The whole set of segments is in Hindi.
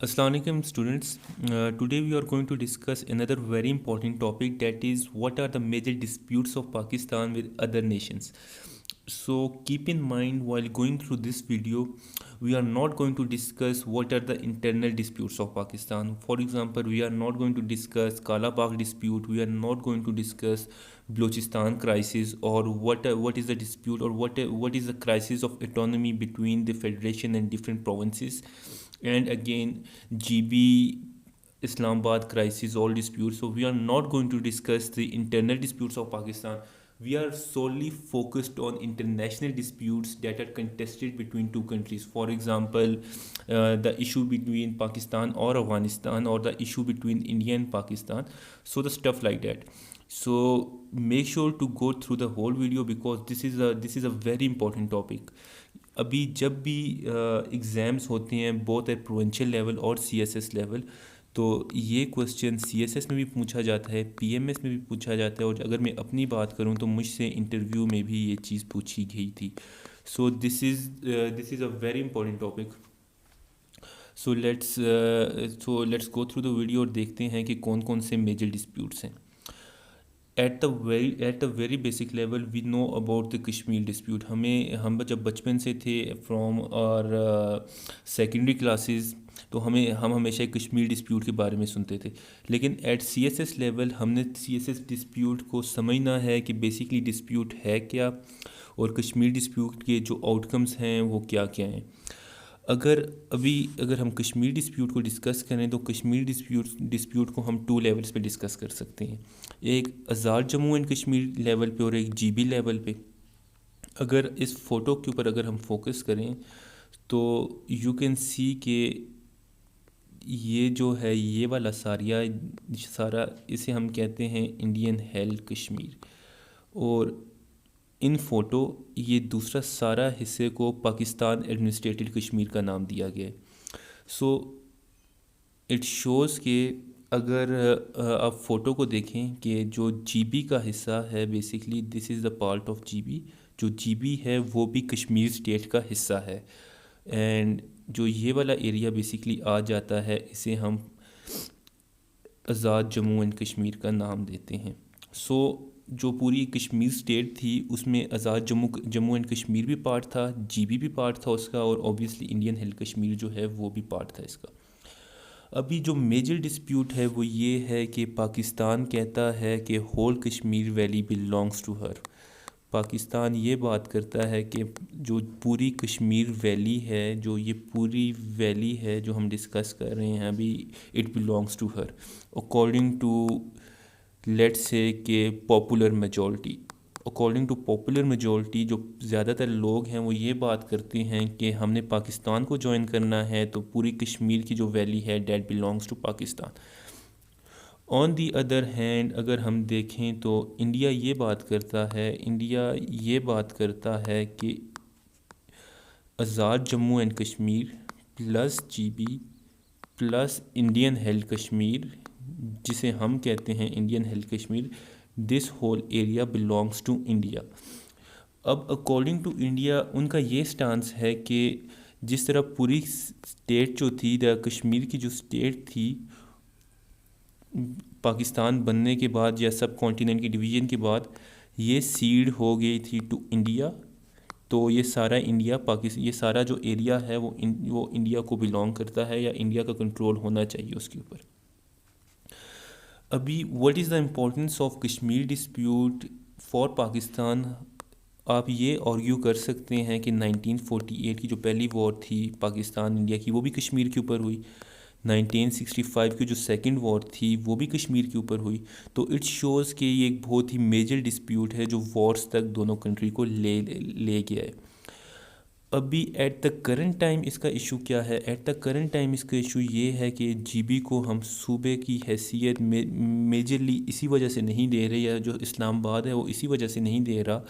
Assalamualaikum students. Today we are going to discuss another very important topic, that is what are the major disputes of Pakistan with other nations. So keep in mind, while going through this video, we are not going to discuss what are the internal disputes of Pakistan. For example, we are not going to discuss Kala Bagh dispute, we are not going to discuss Balochistan crisis, or what is the dispute, or what is the crisis of autonomy between the federation and different provinces, and again GB Islamabad crisis, all disputes. So we are not going to discuss the internal disputes of Pakistan. We are solely focused on international disputes that are contested between two countries. For example, the issue between Pakistan or Afghanistan, or the issue between India and Pakistan. So the stuff like that. So make sure to go through the whole video, because this is a very important topic. अभी जब भी एग्ज़ाम्स होते हैं बोथ एट प्रोविंशियल लेवल और सीएसएस लेवल, तो ये क्वेश्चन सीएसएस में भी पूछा जाता है, पीएमएस में भी पूछा जाता है, और अगर मैं अपनी बात करूं तो मुझसे इंटरव्यू में भी ये चीज़ पूछी गई थी. So this is a very important topic. So let's go through the video और देखते हैं कि कौन कौन से मेजर डिस्प्यूट्स हैं. At the very basic level we know about the Kashmir dispute. हम जब बचपन से थे, फ्रॉम और सेकेंडरी क्लासेस, तो हम हमेशा कश्मीर डिस्प्यूट के बारे में सुनते थे. लेकिन एट सीएसएस लेवल हमने सीएसएस डिस्प्यूट को समझना है कि बेसिकली डिस्प्यूट है क्या, और कश्मीर डिस्प्यूट के जो आउटकम्स हैं वो क्या क्या हैं. अगर हम कश्मीर डिस्प्यूट को डिस्कस करें, तो कश्मीर डिस्प्यूट को हम टू लेवल्स पे डिस्कस कर सकते हैं. एक आज़ाद जम्मू एंड कश्मीर लेवल पे और एक जीबी लेवल पे. अगर इस फ़ोटो के ऊपर अगर हम फोकस करें, तो यू कैन सी के ये जो है, ये वाला सारा इसे हम कहते हैं इंडियन हेल्ड कश्मीर, और इन फ़ोटो ये दूसरा सारा हिस्से को पाकिस्तान एडमिनिस्ट्रेटेड कश्मीर का नाम दिया गया है. सो इट शोज़ के अगर आप फ़ोटो को देखें कि जो जीबी का हिस्सा है, basically this is the part of GB. जो जीबी है वो भी कश्मीर स्टेट का हिस्सा है, एंड जो ये वाला एरिया बेसिकली आ जाता है, इसे हम आज़ाद जम्मू एंड कश्मीर का नाम देते हैं. सो जो पूरी कश्मीर स्टेट थी उसमें आज़ाद जम्मू एंड कश्मीर भी पार्ट था, जीबी भी पार्ट था उसका, और ऑब्वियसली इंडियन हेल्ड कश्मीर जो है वो भी पार्ट था इसका. अभी जो मेजर डिस्प्यूट है वो ये है कि पाकिस्तान कहता है कि whole Kashmir valley belongs to her. Pakistan ये बात करता है कि जो पूरी कश्मीर वैली है, जो ये पूरी वैली है जो हम डिस्कस कर रहे हैं अभी, it belongs to her according to, let's say कि पॉपुलर मेजॉरिटी जो ज़्यादातर लोग हैं वो ये बात करते हैं कि हमने पाकिस्तान को ज्वाइन करना है, तो पूरी कश्मीर की जो वैली है that belongs to Pakistan. On the other hand अगर हम देखें तो इंडिया ये बात करता है कि Azad Jammu and Kashmir plus GB plus Indian held Kashmir, जिसे हम कहते हैं Indian held Kashmir, this whole area belongs to India. अब अकॉर्डिंग टू इंडिया उनका ये स्टांस है कि जिस तरह पूरी स्टेट जो थी, द कश्मीर की जो स्टेट थी पाकिस्तान बनने के बाद या सब कॉन्टिनेंट की डिवीज़न के बाद, ये सीड हो गई थी टू इंडिया. तो ये सारा ये सारा जो एरिया है वो इंडिया को बिलोंग करता है, या इंडिया का कंट्रोल होना चाहिए उसके ऊपर. अभी what is the importance of Kashmir dispute for Pakistan. आप ये आर्ग्यू कर सकते हैं कि 1948 की जो पहली वॉर थी पाकिस्तान इंडिया की, वो भी कश्मीर के ऊपर हुई. 1965 की जो सेकंड वॉर थी वो भी कश्मीर के ऊपर हुई. तो इट शोज़ कि ये एक बहुत ही मेजर डिस्प्यूट है जो वॉर्स तक दोनों कंट्री को ले गया है. अभी एट द करंट टाइम इसका इशू क्या है? एट द करंट टाइम इसका इशू ये है कि जीबी को हम सूबे की हैसियत में मेजरली इसी वजह से नहीं दे रहे, या जो इस्लामाबाद है वो इसी वजह से नहीं दे रहा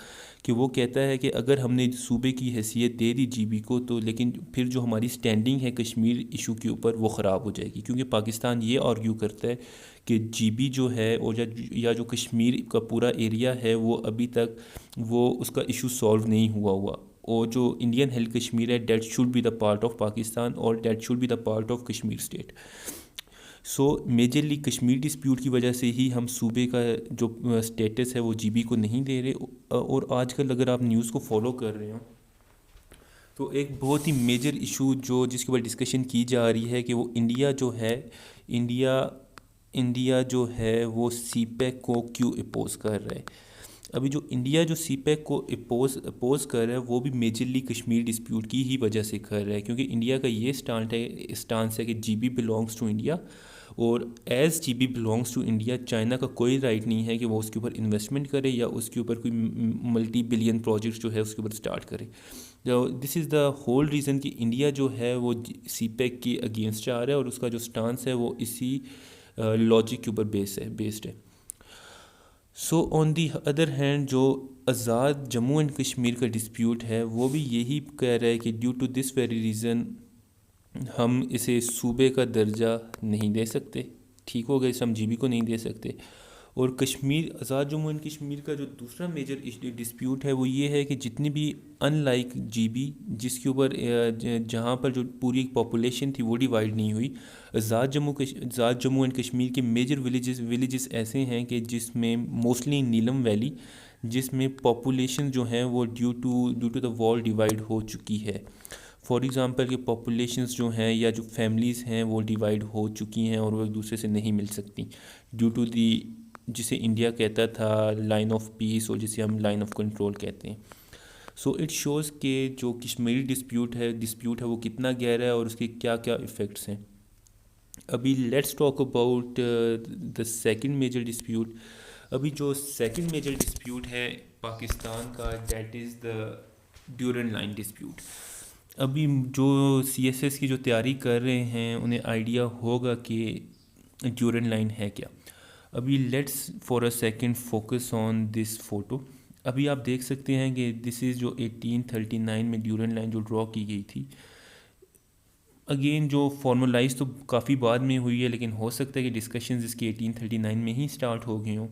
कि वो कहता है कि अगर हमने सूबे की हैसियत दे दी जीबी को, तो लेकिन फिर जो हमारी स्टैंडिंग है कश्मीर इशू के ऊपर वो ख़राब हो जाएगी. क्योंकि पाकिस्तान ये आर्ग्यू करता है कि जीबी जो है, और या जो कश्मीर का पूरा एरिया है, वो अभी तक वो उसका इशू सॉल्व नहीं हुआ. और जो इंडियन हेल्ड कश्मीर है that should be the part of Pakistan और that should be the part of Kashmir state. So majorly Kashmir dispute की वजह से ही हम सूबे का जो स्टेटस है वो जीबी को नहीं दे रहे। और आजकल अगर आप न्यूज़ को फॉलो कर रहे हो तो एक बहुत ही मेजर इशू जो जिसके ऊपर डिस्कशन की जा रही है कि वो इंडिया जो है, इंडिया इंडिया जो है वो सीपैक को क्यों अपोज कर रहा है। अभी जो इंडिया जो सीपैक को अपोज कर रहा है वो भी मेजरली कश्मीर डिस्प्यूट की ही वजह से कर रहा है, क्योंकि इंडिया का ये स्टांस है कि जीबी बिलोंग्स टू इंडिया, और as GB belongs to India China का कोई राइट नहीं है कि वो उसके ऊपर इन्वेस्टमेंट करे या उसके ऊपर कोई मल्टी बिलियन प्रोजेक्ट जो है उसके ऊपर स्टार्ट करे। This is the whole reason कि इंडिया जो है वो सीपैक के अगेंस्ट जा रहा है और उसका जो स्टांस है वो इसी लॉजिक के ऊपर बेस्ड है। So on the other hand जो आज़ाद जम्मू एंड कश्मीर का डिस्प्यूट है वो भी यही कह रहा है कि due to this very reason हम इसे सूबे का दर्जा नहीं दे सकते। ठीक हो गया, इसे हम जीबी को नहीं दे सकते। और कश्मीर, आज़ाद जम्मू एंड कश्मीर का जो दूसरा मेजर डिस्प्यूट है वो ये है कि जितनी भी अनलाइक जीबी जिसके ऊपर जहाँ पर जो पूरी पॉपुलेशन थी वो डिवाइड नहीं हुई, आज़ाद जम्मू एंड कश्मीर के मेजर विलेजेस ऐसे हैं कि जिसमें मोस्टली नीलम वैली, जिसमें पॉपुलेशन जो हैं वो due to the war divide हो चुकी है। फॉर एग्ज़ाम्पल कि पॉपुलेशंस जो हैं या जो फैमिलीज़ हैं वो डिवाइड हो चुकी हैं और वो एक दूसरे से नहीं मिल सकती ड्यू टू दी जिसे इंडिया कहता था लाइन ऑफ पीस और जिसे हम लाइन ऑफ कंट्रोल कहते हैं। सो इट शोज़ के जो कश्मीरी डिस्प्यूट है वो कितना गहरा है और उसके क्या क्या इफ़ेक्ट्स हैं। अभी let's talk about the second major dispute. अभी जो सेकंड मेजर डिस्प्यूट है पाकिस्तान का, that is the Durand line dispute. अभी जो सीएसएस की जो तैयारी कर रहे हैं उन्हें आइडिया होगा कि ड्यूरन लाइन है क्या। अभी let's for a second focus on this photo. अभी आप देख सकते हैं कि दिस इज़ जो 1839 में ड्यूरन लाइन जो ड्रॉ की गई थी। अगेन जो फॉर्मलाइज तो काफ़ी बाद में हुई है, लेकिन हो सकता है कि डिस्कशंस इसकी 1839 में ही स्टार्ट हो गई हों।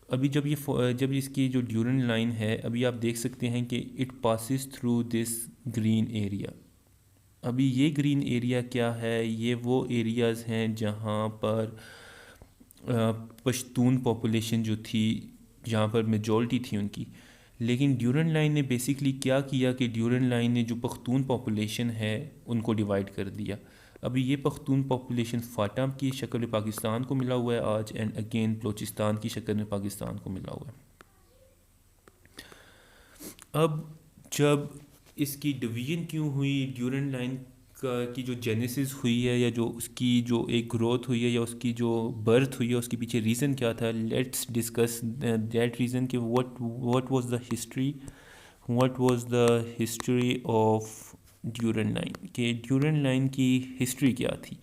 अभी जब इसकी जो ड्यूरन लाइन है, अभी आप देख सकते हैं कि it passes through this green area. अभी ये ग्रीन एरिया क्या है, ये वो एरियाज़ हैं जहाँ पर पश्तून पॉपुलेशन जो थी, जहाँ पर मेजॉरिटी थी उनकी। लेकिन ड्यूरन लाइन ने बेसिकली क्या किया कि ड्यूरन लाइन ने जो पख्तून पॉपुलेशन है उनको डिवाइड कर दिया। अभी ये पख्तून पॉपुलेशन फाटा की शक्ल में पाकिस्तान को मिला हुआ है आज, एंड अगेन बलूचिस्तान की शक्ल में पाकिस्तान को मिला हुआ है। अब जब इसकी डिवीज़न क्यों हुई, ड्यूरन लाइन की जो जेनेसिस हुई है या जो उसकी जो एक ग्रोथ हुई है या उसकी जो बर्थ हुई है, उसके पीछे रीज़न क्या था। लेट्स डिस्कस दैट रीज़न कि what was the history of Durand line, कि ड्यूरन लाइन की हिस्ट्री क्या थी।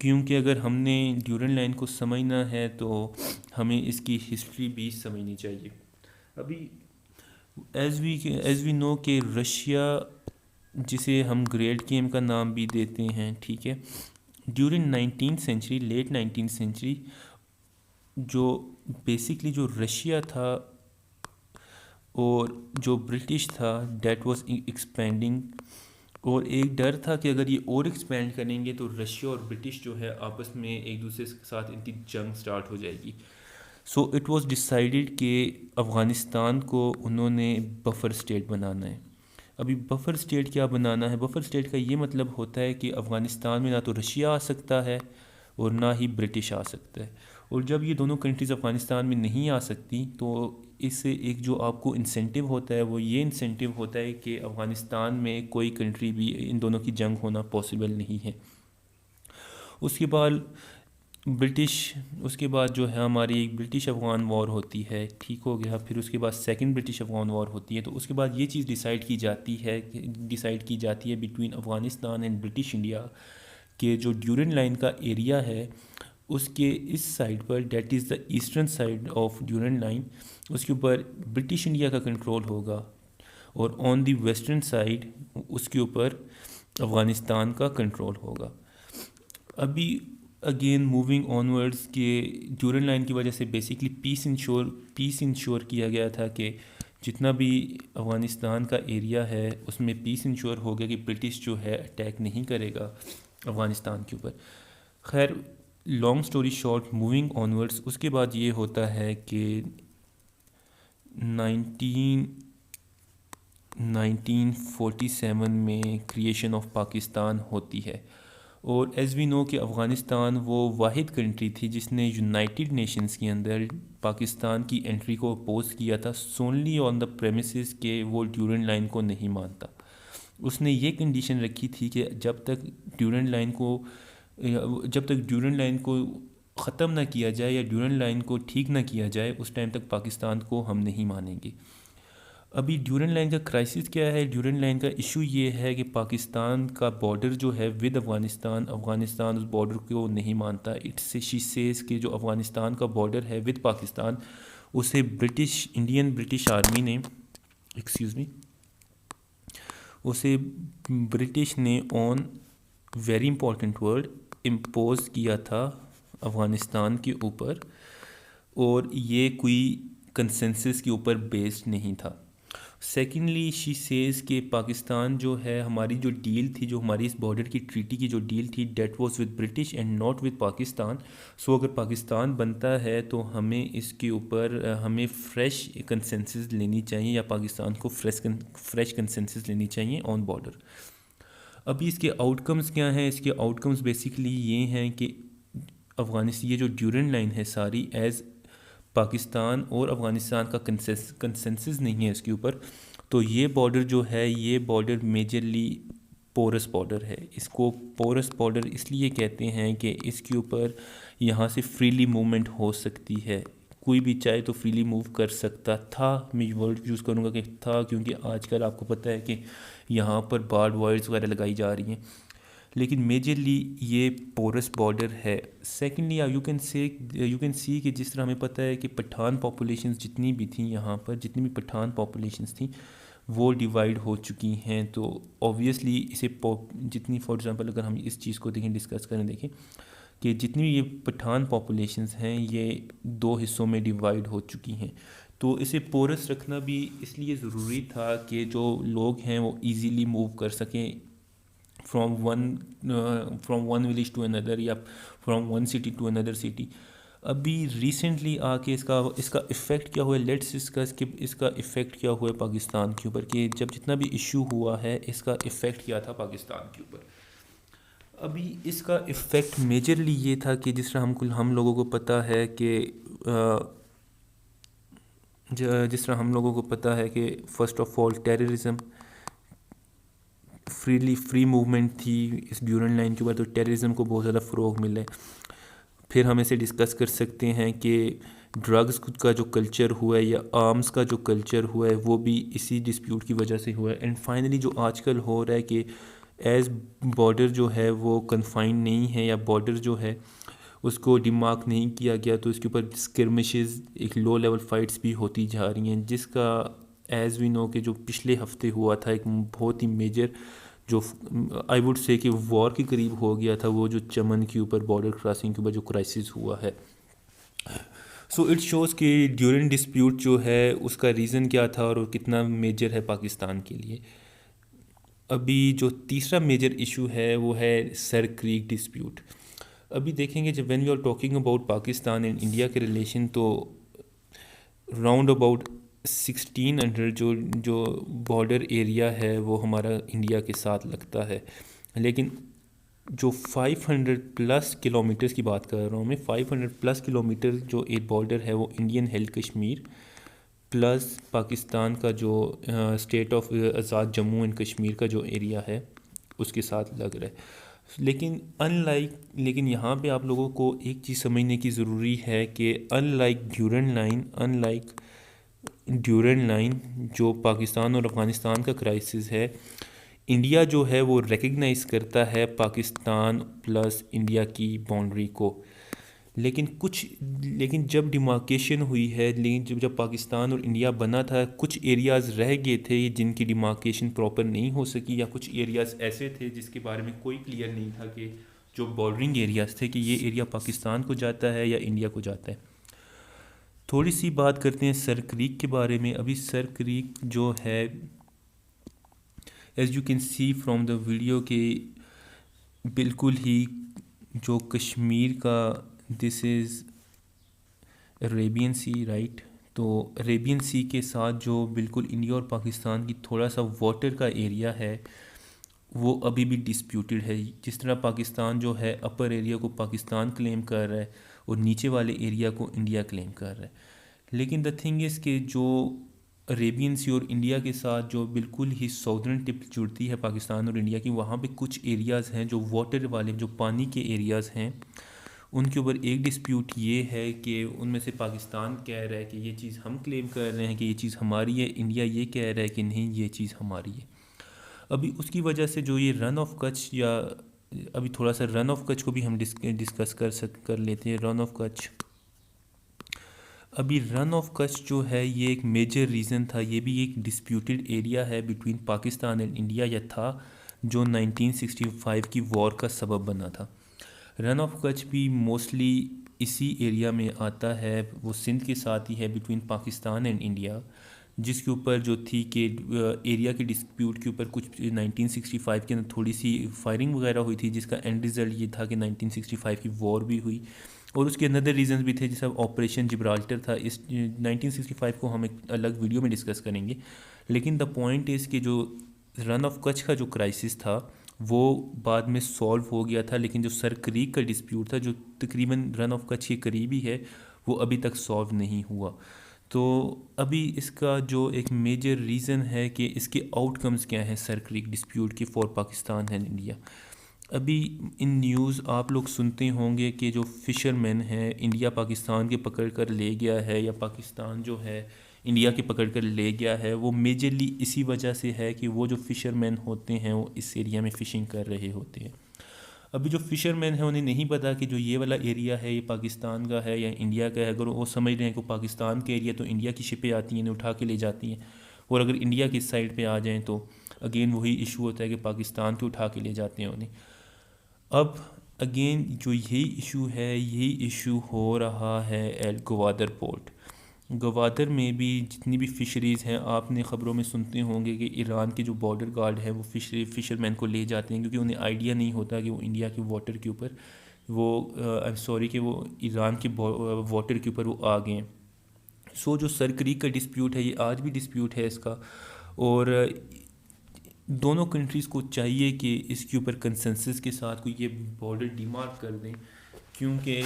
क्योंकि अगर हमने ड्यूरन लाइन को समझना है तो हमें इसकी हिस्ट्री भी समझनी चाहिए। अभी एज वी नो कि रशिया, जिसे हम ग्रेट गेम का नाम भी देते हैं, ठीक है, during 19th century, late 19th century, जो बेसिकली जो रशिया था और जो ब्रिटिश था, डेट वाज एक्सपेंडिंग। और एक डर था कि अगर ये और एक्सपेंड करेंगे तो रशिया और ब्रिटिश जो है आपस में एक दूसरे के साथ इनकी जंग स्टार्ट हो जाएगी। सो इट वाज डिसाइडेड कि अफ़गानिस्तान को उन्होंने बफर स्टेट बनाना है। अभी बफर स्टेट क्या बनाना है, बफर स्टेट का ये मतलब होता है कि अफ़गानिस्तान में ना तो रशिया आ सकता है और ना ही ब्रिटिश आ सकता है। और जब ये दोनों कंट्रीज़ अफ़गानिस्तान में नहीं आ सकती तो इससे एक जो आपको इंसेंटिव होता है वो ये इंसेंटिव होता है कि अफ़गानिस्तान में कोई कंट्री भी, इन दोनों की जंग होना पॉसिबल नहीं है। उसके बाद उसके बाद जो है हमारी एक ब्रिटिश अफ़गान वॉर होती है, ठीक हो गया। फिर उसके बाद सेकंड ब्रिटिश अफ़गान वॉर होती है। तो उसके बाद ये चीज़ डिसाइड की जाती है between Afghanistan and British India के जो ड्यूरन लाइन का एरिया है उसके इस साइड पर, that is the eastern side of Durand line, उसके ऊपर ब्रिटिश इंडिया का कंट्रोल होगा और ऑन द वेस्टर्न साइड उसके ऊपर अफ़गानिस्तान का कंट्रोल होगा। अभी अगेन मूविंग ऑनवर्ड्स के ड्यूरन लाइन की वजह से बेसिकली पीस इंश्योर किया गया था कि जितना भी अफ़गानिस्तान का एरिया है उसमें पीस इंश्योर हो गया कि ब्रिटिश जो है अटैक नहीं करेगा अफ़गानिस्तान के ऊपर। खैर, long story short, moving onwards, उसके बाद ये होता है कि 1947 में क्रिएशन ऑफ पाकिस्तान होती है। और एज़ वी नो कि अफ़गानिस्तान वो वाहिद कंट्री थी जिसने यूनाइटेड नेशंस के अंदर पाकिस्तान की एंट्री को अपोज किया था, सोनली ऑन द प्रेमिसेस के वो ड्यूरेंट लाइन को नहीं मानता। उसने ये कंडीशन रखी थी कि जब तक ड्यूरेंट लाइन को ख़त्म ना किया जाए या ड्यूरेंट लाइन को ठीक ना किया जाए, उस टाइम तक पाकिस्तान को हम नहीं मानेंगे। अभी ड्यूरेंट लाइन का क्राइसिस क्या है? ड्यूरेंट लाइन का इशू ये है कि पाकिस्तान का बॉर्डर जो है विद अफ़गानिस्तान उस बॉर्डर को नहीं मानता। इट्स शी सेज कि जो अफ़गानिस्तान का बॉर्डर है विद पाकिस्तान, उसे इंडियन ब्रिटिश आर्मी ने, एक्सक्यूज़ मी, उसे ब्रिटिश ने on very important word impose किया था अफ़गानिस्तान के ऊपर, और ये कोई कंसेंसस के ऊपर बेस्ड नहीं था। सेकेंडली, शी सेज़ कि पाकिस्तान जो है, हमारी जो डील थी, जो हमारी इस बॉर्डर की ट्रीटी की जो डील थी, that was with British and not with Pakistan. So अगर पाकिस्तान बनता है तो हमें इसके ऊपर हमें फ़्रेश कंसेंसस लेनी चाहिए, या पाकिस्तान को फ्रेश कंसेंसस लेनी चाहिए ऑन बॉर्डर। अभी इसके आउटकम्स क्या हैं? इसके आउटकम्स बेसिकली ये हैं कि अफ़गानिस्तान, ये जो ड्यूरेंट लाइन है सारी, एज़ पाकिस्तान और अफ़गानिस्तान का कंसेंसस नहीं है इसके ऊपर, तो ये बॉर्डर जो है, ये बॉर्डर मेजरली पोरस बॉर्डर है। इसको पोरस बॉर्डर इसलिए कहते हैं कि इसके ऊपर यहाँ से फ्रीली मूवमेंट हो सकती है, कोई भी चाहे तो फ्रीली मूव कर सकता था। मैं वर्ड यूज़ करूँगा कि था, क्योंकि आजकल आपको पता है कि यहाँ पर बार्ड वायर्स वगैरह लगाई जा रही हैं, लेकिन मेजरली ये पोरस बॉर्डर है। सेकेंडली, यू कैन सी कि जिस तरह हमें पता है कि पठान पॉपुलेशंस जितनी भी थी यहाँ पर, जितनी भी पठान पॉपुलेशंस थी वो डिवाइड हो चुकी हैं। तो ऑब्वियसली जितनी, फॉर एग्जांपल अगर हम इस चीज़ को देखें कि जितनी ये पठान पॉपुलेशंस हैं ये दो हिस्सों में डिवाइड हो चुकी हैं। तो इसे पोरस रखना भी इसलिए ज़रूरी था कि जो लोग हैं वो इजीली मूव कर सकें from one village to another, या from one city to another city. अभी रिसेंटली आके इसका इफ़ेक्ट क्या हुआ, लेट्स डिस्कस कि इसका इफ़ेक्ट क्या हुआ पाकिस्तान के ऊपर, कि जब जितना भी इशू हुआ है इसका इफ़ेक्ट क्या था पाकिस्तान के ऊपर। अभी इसका इफ़ेक्ट मेजरली ये था कि जिस तरह हम लोगों को पता है कि जिस तरह हम लोगों को पता है कि first of all terrorism, free movement थी इस ड्यूरेंट लाइन के ऊपर, तो टेररिज्म को बहुत ज़्यादा फ़रोग मिला है। फिर हम इसे डिस्कस कर सकते हैं कि ड्रग्स का जो कल्चर हुआ है या आर्म्स का जो कल्चर हुआ है वो भी इसी डिस्प्यूट की वजह से हुआ है। एंड फाइनली जो आजकल हो रहा है कि एज़ बॉर्डर जो है वो कन्फाइंड नहीं है, या बॉर्डर जो है उसको डिमार्क नहीं किया गया, तो इसके ऊपर स्किर्मिशेस, एक लो लेवल फाइट्स भी होती जा रही हैं, जिसका एज़ वी नो कि जो पिछले हफ्ते हुआ था एक बहुत ही मेजर, जो आई वुड से कि वॉर के करीब हो गया था, वो जो चमन के ऊपर बॉर्डर क्रॉसिंग के ऊपर जो क्राइसिस हुआ है। सो इट शोज़ कि ड्यूरिंग डिस्प्यूट जो है उसका रीज़न क्या था और कितना मेजर है पाकिस्तान के लिए। अभी जो तीसरा मेजर इशू है वो है सर क्रीक डिस्प्यूट। अभी देखेंगे जब when we are talking about Pakistan and India के रिलेशन, तो राउंड अबाउट 1600 जो बॉर्डर एरिया है वो हमारा इंडिया के साथ लगता है, लेकिन जो 500 प्लस किलोमीटर्स की बात कर रहा हूँ मैं, 500 प्लस किलोमीटर जो एक बॉर्डर है वो Indian held Kashmir plus Pakistan का जो state of Azad Jammu and Kashmir का जो एरिया है उसके साथ लग रहा है। लेकिन यहाँ पे आप लोगों को एक चीज़ समझने की ज़रूरी है कि अनलाइक ड्यूरेंट लाइन जो पाकिस्तान और अफ़गानिस्तान का क्राइसिस है, इंडिया जो है वो रिकग्नाइज़ करता है पाकिस्तान प्लस इंडिया की बाउंड्री को। लेकिन जब डिमार्केशन हुई है, लेकिन जब पाकिस्तान और इंडिया बना था, कुछ एरियाज़ रह गए थे जिनकी डिमार्केशन प्रॉपर नहीं हो सकी, या कुछ एरियाज़ ऐसे थे जिसके बारे में कोई क्लियर नहीं था कि जो बॉर्डरिंग एरियाज़ थे कि ये एरिया पाकिस्तान को जाता है या इंडिया को जाता है। थोड़ी सी बात करते हैं सर क्रीक के बारे में। अभी सर क्रीक जो है, as you can see from the video के बिल्कुल ही जो कश्मीर का, this is Arabian sea right. तो अरेबियन सी के साथ जो बिल्कुल इंडिया और पाकिस्तान की थोड़ा सा वाटर का एरिया है वो अभी भी डिस्प्यूटेड है। जिस तरह पाकिस्तान जो है अपर एरिया को पाकिस्तान क्लेम कर रहा है और नीचे वाले एरिया को इंडिया क्लेम कर रहा है। लेकिन द थिंग इज़ कि जो अरेबियन सी और इंडिया के साथ जो बिल्कुल ही साउदर्न टिप जुड़ती है पाकिस्तान और इंडिया की, वहाँ पे कुछ एरियाज़ हैं जो वाटर वाले, जो पानी के एरियाज़ हैं, उनके ऊपर एक डिस्प्यूट ये है कि उनमें से पाकिस्तान कह रहा है कि ये चीज़ हम क्लेम कर रहे हैं कि ये चीज़ हमारी है, इंडिया ये कह रहा है कि नहीं ये चीज़ हमारी है। अभी उसकी वजह से जो ये रन ऑफ कच्छ, या अभी थोड़ा सा रन ऑफ कच्छ को भी हम डिस्कस कर लेते हैं। रन ऑफ कच्छ, अभी रन ऑफ कच्छ जो है ये एक मेजर रीज़न था, ये भी एक डिस्प्यूटेड एरिया है बिटवीन पाकिस्तान एंड इंडिया, या था, जो 1965 की वॉर का सबब बना था। रन ऑफ कच्छ भी मोस्टली इसी एरिया में आता है, वो सिंध के साथ ही है बिटवीन पाकिस्तान एंड इंडिया, जिसके ऊपर जो थी कि एरिया के डिस्प्यूट के ऊपर कुछ 1965 के अंदर थोड़ी सी फायरिंग वगैरह हुई थी, जिसका एंड रिज़ल्ट ये था कि 1965 की वॉर भी हुई। और उसके अनदर रीजंस भी थे, जैसे ऑपरेशन जिब्राल्टर था। इस 1965 को हम एक अलग वीडियो में डिस्कस करेंगे। लेकिन द पॉइंट इज़ कि जो रन ऑफ कच्छ का जो क्राइसिस था वो बाद में सॉल्व हो गया था, लेकिन जो सर क्रीक का डिस्प्यूट था जो तकरीबन रन ऑफ कच्छ के करीब ही है, वो अभी तक सॉल्व नहीं हुआ। तो अभी इसका जो एक मेजर रीज़न है कि इसके आउटकम्स क्या हैं सर क्रीक डिस्प्यूट के फॉर पाकिस्तान एंड इंडिया। अभी इन न्यूज़ आप लोग सुनते होंगे कि जो फ़िशरमैन हैं इंडिया पाकिस्तान के पकड़ कर ले गया है, या पाकिस्तान जो है इंडिया के पकड़ कर ले गया है, वो मेजरली इसी वजह से है कि वो जो फ़िशरमैन होते हैं वो इस एरिया में फ़िशिंग कर रहे होते हैं। अभी जो फ़िशरमैन हैं उन्हें नहीं पता कि जो ये वाला एरिया है ये पाकिस्तान का है या इंडिया का है। अगर वो समझ रहे हैं कि पाकिस्तान के एरिया, तो इंडिया की शिपें आती हैं, इन्हें उठा के ले जाती हैं। और अगर इंडिया की साइड पे आ जाएं तो अगेन वही इशू होता है कि पाकिस्तान के उठा के ले जाते हैं उन्हें। अब अगेन जो यही इशू है, यही इशू हो रहा है एट गवादर पोर्ट। गवादर में भी जितनी भी फ़िशरीज़ हैं, आपने ख़बरों में सुनते होंगे कि ईरान के जो बॉर्डर गार्ड हैं वो फ़िशरमैन को ले जाते हैं, क्योंकि उन्हें आइडिया नहीं होता कि वो इंडिया के वाटर के ऊपर, वो आई एम सॉरी कि वो ईरान के वाटर के ऊपर वो आ गए हैं। सो जो सर क्रीक का डिस्प्यूट है ये आज भी डिस्प्यूट है इसका, और दोनों कंट्रीज़ को चाहिए कि इसके ऊपर कंसेंसस के साथ कोई ये बॉर्डर डिमार्क कर दें, क्योंकि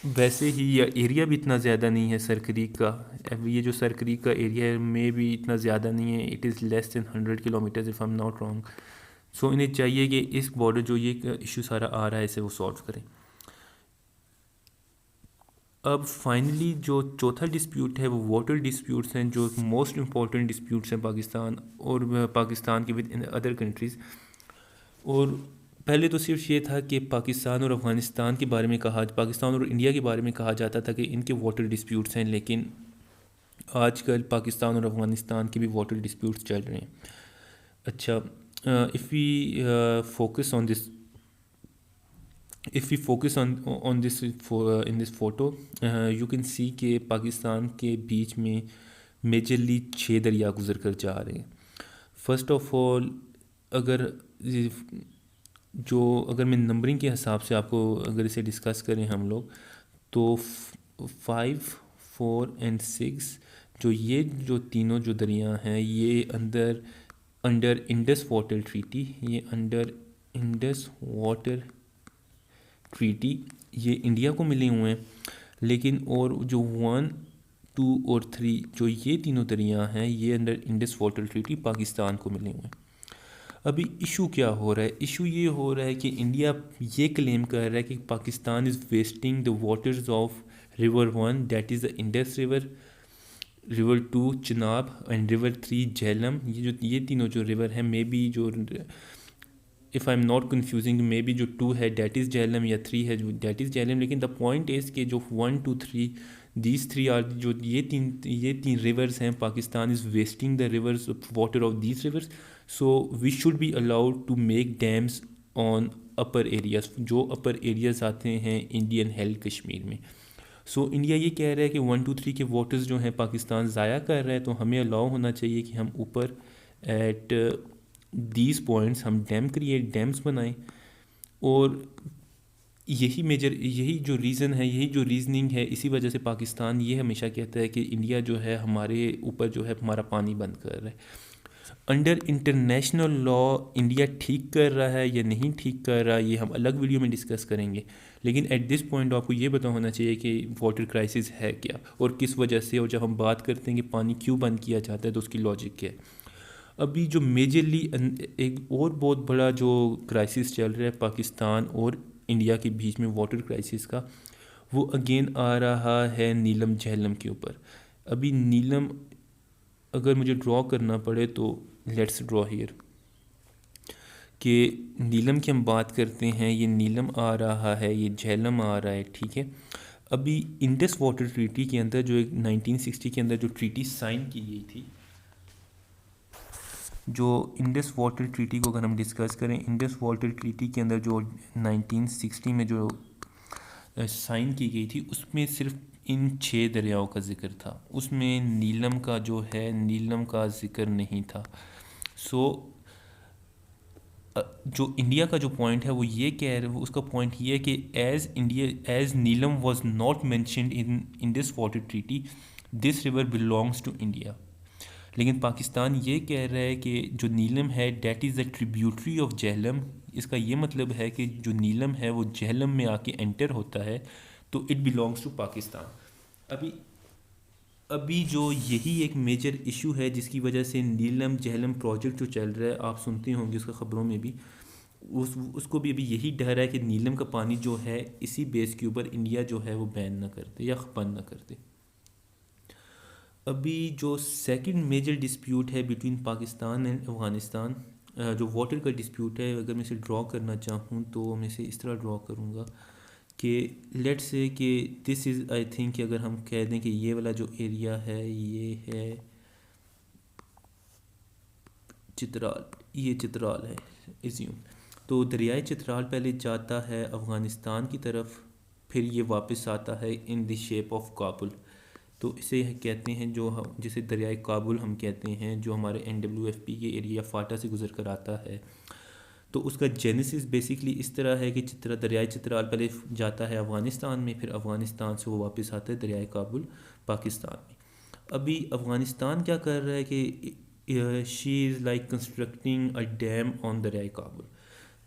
वैसे ही यह एरिया भी इतना ज़्यादा नहीं है सर क्रीक का। अब ये जो सर क्रीक का एरिया में भी इतना ज़्यादा नहीं है, it is less than 100 kilometres if I am not wrong. So इन्हें चाहिए कि इस बॉर्डर जो ये इशू सारा आ रहा है इसे वो सॉल्व करें। अब फाइनली जो चौथा डिस्प्यूट है वो वाटर डिस्प्यूट्स हैं, जो मोस्ट इम्पॉर्टेंट डिस्प्यूट्स हैं पाकिस्तान और पाकिस्तान के विद इन अदर कंट्रीज़। और पहले तो सिर्फ ये था कि पाकिस्तान और अफ़गानिस्तान के बारे में पाकिस्तान और इंडिया के बारे में कहा जाता था कि इनके वाटर डिस्प्यूट्स हैं, लेकिन आजकल पाकिस्तान और अफ़गानिस्तान के भी वाटर डिस्प्यूट्स चल रहे हैं। अच्छा, if we focus on this if we focus on this in this photo, you can see कि पाकिस्तान के बीच में मेजरली 6 दरिया गुजर कर जा रहे हैं। फ़र्स्ट ऑफ ऑल अगर मैं नंबरिंग के हिसाब से आपको अगर इसे डिस्कस करें हम लोग, तो 5, 4 एंड 6 जो तीनों जो दरिया हैं ये अंडर इंडस वाटर ट्रीटी, ये अंडर इंडस वाटर ट्रीटी ये इंडिया को मिले हुए हैं। लेकिन और जो 1, 2 और 3 जो ये तीनों दरिया हैं ये under Indus water treaty Pakistan को मिले हुए हैं। अभी इशू क्या हो रहा है? इशू ये हो रहा है कि इंडिया ये क्लेम कर रहा है कि Pakistan is wasting the waters of river 1 that is the Indus river, river 2 Chenab and river 3 Jhelum. ये तीनों जो रिवर हैं, मे बी जो if I am not confusing, may be जो 2 है डैट इज़ झेलम या 3 है जो डैट इज़ झेलम। लेकिन द पॉइंट इज़ कि जो 1, 2, 3 दीज 3 आर जो ये तीन रिवर्स हैं, Pakistan is wasting the rivers water of these rivers. So we should be allowed to make dams on upper areas, जो अपर एरियाज़ आते हैं इंडियन हेल्ड कश्मीर में। सो इंडिया ये कह रहा है कि 1 2 3 के वाटर्स जो हैं पाकिस्तान ज़ाया कर रहा है, तो हमें अलाउ होना चाहिए कि हम ऊपर एट दीज पॉइंट्स हम डैम्स बनाएं। और यही जो रीज़न है, यही जो रीज़निंग है, इसी वजह से पाकिस्तान ये हमेशा कहता है कि इंडिया जो है हमारे ऊपर जो है हमारा पानी बंद कर रहा है। अंडर इंटरनेशनल लॉ इंडिया ठीक कर रहा है या नहीं ठीक कर रहा, ये हम अलग वीडियो में डिस्कस करेंगे। लेकिन एट दिस पॉइंट आपको ये पता होना चाहिए कि वाटर क्राइसिस है क्या और किस वजह से, और जब हम बात करते हैं कि पानी क्यों बंद किया जाता है तो उसकी लॉजिक क्या है। अभी जो मेजरली एक और बहुत बड़ा जो क्राइसिस चल रहा है पाकिस्तान और इंडिया के बीच में वाटर क्राइसिस का, वो अगेन आ रहा है नीलम झेलम के ऊपर। अभी नीलम अगर मुझे ड्रॉ करना पड़े तो लेट्स ड्रॉ हियर कि नीलम की हम बात करते हैं, ये नीलम आ रहा है, ये झेलम आ रहा है, ठीक है। अभी इंडस वाटर ट्रीटी के अंदर जो एक 1960 के अंदर जो ट्रीटी साइन की गई थी, जो इंडस वाटर ट्रीटी को अगर हम डिस्कस करें, इंडस वाटर ट्रीटी के अंदर जो 1960 में जो साइन की गई थी, उसमें सिर्फ इन 6 दरियाओं का ज़िक्र था, उसमें नीलम का जो है नीलम का ज़िक्र नहीं था। सो जो इंडिया का जो पॉइंट है वो ये कह रहे, उसका पॉइंट ये है कि as Neelam was not mentioned in Indus water treaty, this river belongs to India. लेकिन पाकिस्तान ये कह रहा है कि जो नीलम है that is the tributary of Jhelum. इसका ये मतलब है कि जो नीलम है वो झेलम में आके एंटर होता है, तो इट बिलोंग्स टू पाकिस्तान। अभी अभी जो यही एक मेजर इशू है जिसकी वजह से नीलम झेलम प्रोजेक्ट जो चल रहा है, आप सुनते होंगे उसका ख़बरों में भी, उसको भी अभी यही डर है कि नीलम का पानी जो है इसी बेस के ऊपर इंडिया जो है वो बैन ना कर दे या बंद ना कर दे। अभी जो सेकंड मेजर डिस्प्यूट है बिटवीन पाकिस्तान एंड अफ़गानिस्तान, जो वाटर का डिस्प्यूट है, अगर मैं इसे ड्रॉ करना चाहूँ तो मैं इसे इस तरह ड्रॉ करूँगा कि लेट्स से कि दिस इज़, आई थिंक कि अगर हम कह दें कि ये वाला जो एरिया है ये है चित्राल, ये चित्राल है इज्यूम। तो दरियाए चित्राल पहले जाता है अफ़गानिस्तान की तरफ, फिर ये वापस आता है in the shape of Kabul. तो इसे कहते हैं जो हम जिसे दरियाए काबुल हम कहते हैं, जो हमारे NWFP के एरिया फाटा से गुजर कर आता है। तो उसका जेनेसिस बेसिकली इस तरह है कि दरियाए चित्राल पहले जाता है अफ़गानिस्तान में, फिर अफ़गानिस्तान से वो वापस आता है दरियाए काबुल पाकिस्तान में। अभी अफ़गानिस्तान क्या कर रहा है कि she is like constructing a dam on दरियाए काबुल,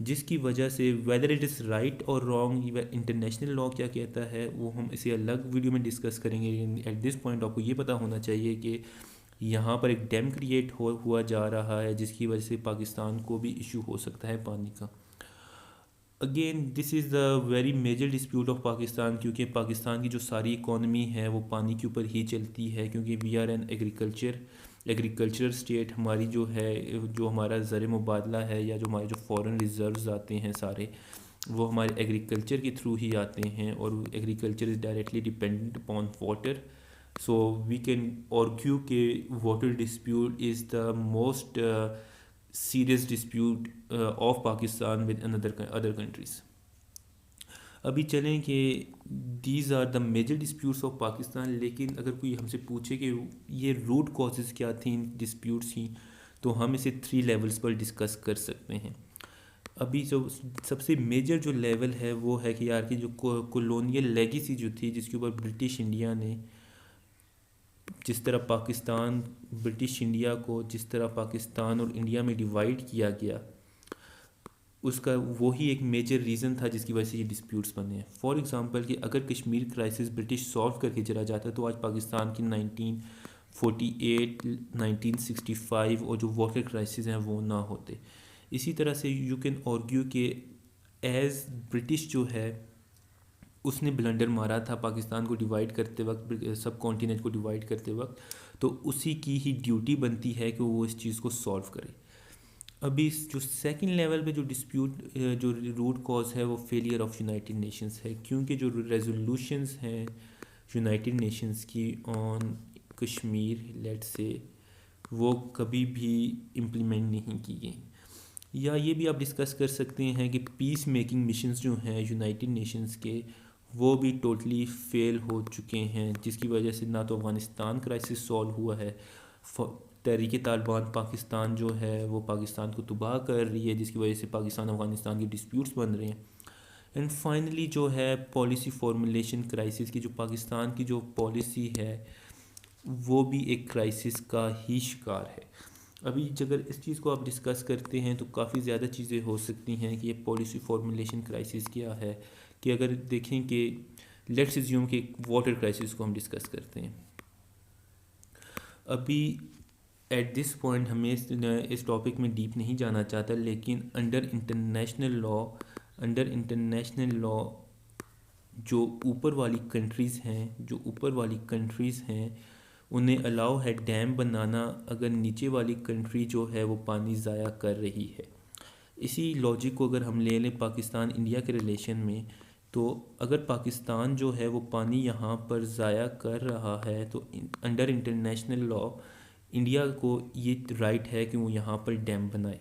जिसकी वजह से वेदर इट इज़ राइट और रॉन्ग, इंटरनेशनल लॉ क्या कहता है वो हम इसे अलग वीडियो में डिस्कस करेंगे। एट दिस पॉइंट आपको ये पता होना चाहिए कि यहाँ पर एक डैम क्रिएट हुआ जा रहा है, जिसकी वजह से पाकिस्तान को भी इशू हो सकता है पानी का। Again this is the very major dispute of Pakistan, क्योंकि पाकिस्तान की जो सारी इकॉनमी है वो पानी के ऊपर ही चलती है, क्योंकि we are an agriculture state. हमारी जो है, जो हमारा ज़र मुबादला है या जो हमारे जो फॉरेन रिजर्व्स आते हैं सारे, वो हमारे एग्रीकल्चर के थ्रू ही आते हैं, और agriculture is directly dependent upon water. So we can argue के water dispute is the most serious dispute of Pakistan with other countries. अभी चलें कि these are the major disputes of Pakistan. लेकिन अगर कोई हमसे पूछे कि ये रूट कॉजेज़ क्या थी इन डिस्प्यूट्स की, तो हम इसे 3 लेवल्स पर डिस्कस कर सकते हैं। अभी जो सबसे मेजर जो लेवल है वो है कि यार की जो कॉलोनियल लेगेसी जो थी, जिसके ऊपर ब्रिटिश इंडिया ने जिस तरह पाकिस्तान ब्रिटिश इंडिया को जिस तरह पाकिस्तान और इंडिया में डिवाइड किया गया, उसका वही एक मेजर रीज़न था जिसकी वजह से ये डिस्प्यूट्स बने हैं। फॉर एग्ज़ाम्पल कि अगर कश्मीर क्राइसिस ब्रिटिश सॉल्व करके चला जाता तो आज पाकिस्तान की 1948 1965 और जो वाटर क्राइसिस हैं वो ना होते। इसी तरह से यू कैन आर्ग्यू कि एज़ ब्रिटिश जो है उसने ब्लंडर मारा था पाकिस्तान को डिवाइड करते वक्त, सब कॉन्टिनेंट को डिवाइड करते वक्त, तो उसी की ही ड्यूटी बनती है कि वो इस चीज़ को सॉल्व करे। अभी जो सेकंड लेवल पे जो डिस्प्यूट जो रूट कॉज है वो फेलियर ऑफ यूनाइटेड नेशंस है, क्योंकि जो रेजोल्यूशंस हैं यूनाइटेड नेशंस की ऑन कश्मीर लेट से, वो कभी भी इम्प्लीमेंट नहीं की गई। या ये भी आप डिस्कस कर सकते हैं कि पीस मेकिंग मिशंस जो हैं यूनाइटेड नेशंस के, वो भी टोटली फेल हो चुके हैं, जिसकी वजह से ना तो अफ़गानिस्तान क्राइसिस सॉल्व हुआ है। तहरीक तालिबान पाकिस्तान जो है वो पाकिस्तान को तबाह कर रही है, जिसकी वजह से पाकिस्तान अफ़गानिस्तान की डिस्प्यूट्स बन रहे हैं। एंड फाइनली जो है पॉलिसी फॉर्मुलेशन क्राइसिस की, जो पाकिस्तान की जो पॉलिसी है वो भी एक क्राइसिस का ही शिकार है। अभी अगर इस चीज़ को आप डिस्कस करते हैं तो काफ़ी ज़्यादा चीज़ें हो सकती हैं कि ये पॉलिसी फॉर्मुलेशन क्राइसिस क्या है। कि अगर देखें कि लेट्स अज्यूम कि वाटर क्राइसिस को हम डिस्कस करते हैं अभी। एट दिस पॉइंट हमें इस टॉपिक में डीप नहीं जाना चाहता, लेकिन अंडर इंटरनेशनल लॉ जो ऊपर वाली कंट्रीज़ हैं उन्हें अलाउ है डैम बनाना अगर नीचे वाली कंट्री जो है वो पानी ज़ाया कर रही है। इसी लॉजिक को अगर हम ले लें पाकिस्तान इंडिया के रिलेशन में, तो अगर पाकिस्तान जो है वो पानी यहाँ पर ज़ाया कर रहा है तो अंडर इंटरनेशनल लॉ इंडिया को ये राइट है कि वो यहाँ पर डैम बनाए।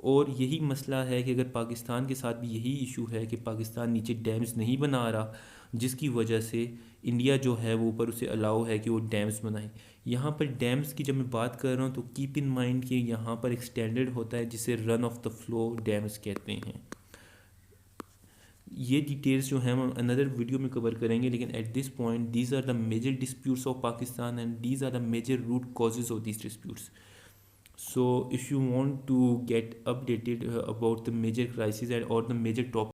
और यही मसला है कि अगर पाकिस्तान के साथ भी यही इशू है कि पाकिस्तान नीचे डैम्स नहीं बना रहा, जिसकी वजह से इंडिया जो है वो ऊपर उसे अलाउ है कि वो डैम्स बनाए। यहाँ पर डैम्स की जब मैं बात कर रहा हूँ तो कीप इन माइंड कि यहाँ पर एक स्टैंडर्ड होता है जिसे run of the flow dams कहते हैं। ये डिटेल्स जो हैं हम अनदर वीडियो में कवर करेंगे, लेकिन at this point these are the major disputes of Pakistan and these are the major root causes of these disputes. So if you want to get updated about the major crisis and or the major topic